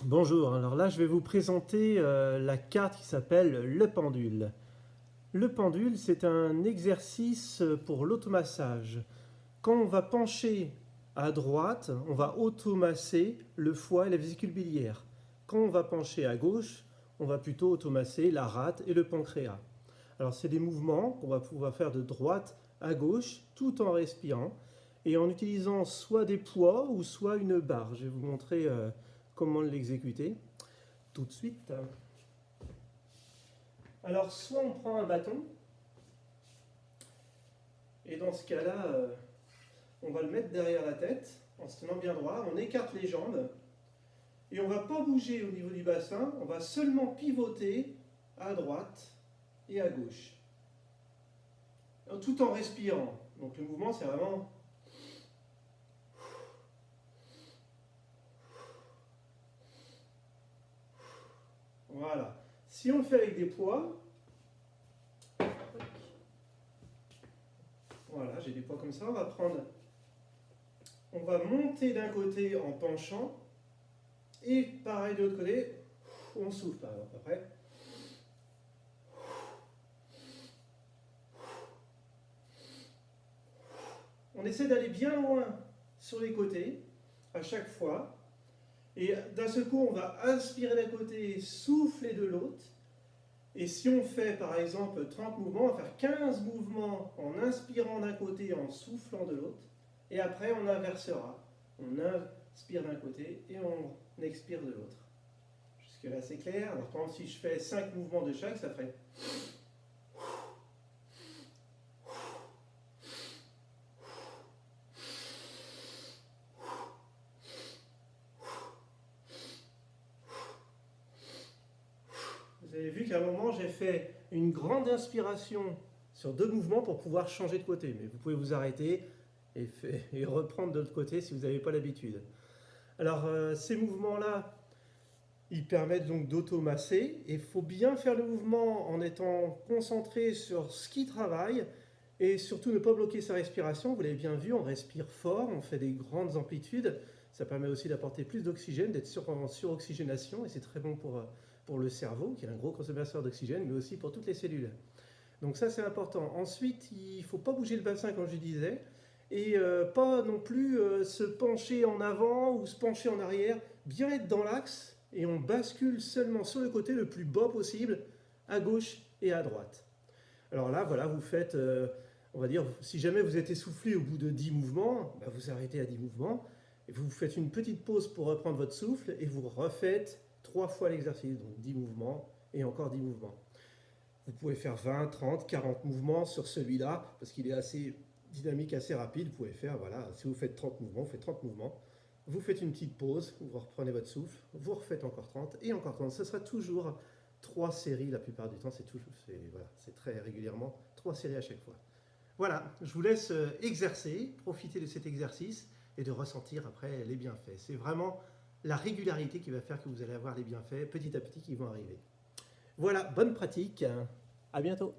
Bonjour, alors là je vais vous présenter la carte qui s'appelle le pendule. Le pendule, c'est un exercice pour l'automassage. Quand on va pencher à droite, on va automasser le foie et la vésicule biliaire. Quand on va pencher à gauche, on va plutôt automasser la rate et le pancréas. Alors c'est des mouvements qu'on va pouvoir faire de droite à gauche tout en respirant et en utilisant soit des poids ou soit une barre. Je vais vous montrer comment l'exécuter tout de suite. Alors soit on prend un bâton et dans ce cas-là on va le mettre derrière la tête en se tenant bien droit, on écarte les jambes et on ne va pas bouger au niveau du bassin, on va seulement pivoter à droite et à gauche tout en respirant. Donc le mouvement c'est vraiment voilà. Si on le fait avec des poids, voilà, j'ai des poids comme ça, on va monter d'un côté en penchant et pareil de l'autre côté, on souffle par exemple après. On essaie d'aller bien loin sur les côtés à chaque fois. Et d'un seul coup, on va inspirer d'un côté, souffler de l'autre. Et si on fait par exemple 30 mouvements, on va faire 15 mouvements en inspirant d'un côté et en soufflant de l'autre. Et après, on inversera. On inspire d'un côté et on expire de l'autre. Jusque-là, c'est clair. Alors, par exemple, si je fais 5 mouvements de chaque, ça ferait... Vous avez vu qu'à un moment, j'ai fait une grande inspiration sur 2 mouvements pour pouvoir changer de côté. Mais vous pouvez vous arrêter et reprendre de l'autre côté si vous n'avez pas l'habitude. Alors, ces mouvements-là, ils permettent donc d'automasser. Et il faut bien faire le mouvement en étant concentré sur ce qui travaille et surtout ne pas bloquer sa respiration. Vous l'avez bien vu, on respire fort, on fait des grandes amplitudes. Ça permet aussi d'apporter plus d'oxygène, d'être en suroxygénation et c'est très bon pour le cerveau, qui est un gros consommateur d'oxygène, mais aussi pour toutes les cellules. Donc ça, c'est important. Ensuite, il ne faut pas bouger le bassin, comme je disais, et pas non plus se pencher en avant ou se pencher en arrière. Bien être dans l'axe, et on bascule seulement sur le côté le plus bas possible, à gauche et à droite. Alors là, voilà, vous faites, on va dire, si jamais vous êtes essoufflé au bout de 10 mouvements, bah vous arrêtez à 10 mouvements, et vous faites une petite pause pour reprendre votre souffle, et vous refaites 3 fois l'exercice, donc 10 mouvements, et encore 10 mouvements. Vous pouvez faire 20, 30, 40 mouvements sur celui-là, parce qu'il est assez dynamique, assez rapide. Vous pouvez faire, voilà, si vous faites 30 mouvements, vous faites 30 mouvements. Vous faites une petite pause, vous reprenez votre souffle, vous refaites encore 30 et encore 30. Ce sera toujours 3 séries la plupart du temps, voilà, c'est très régulièrement 3 séries à chaque fois. Voilà, je vous laisse exercer, profiter de cet exercice et de ressentir après les bienfaits. C'est vraiment la régularité qui va faire que vous allez avoir les bienfaits petit à petit qui vont arriver. Voilà, bonne pratique, à bientôt.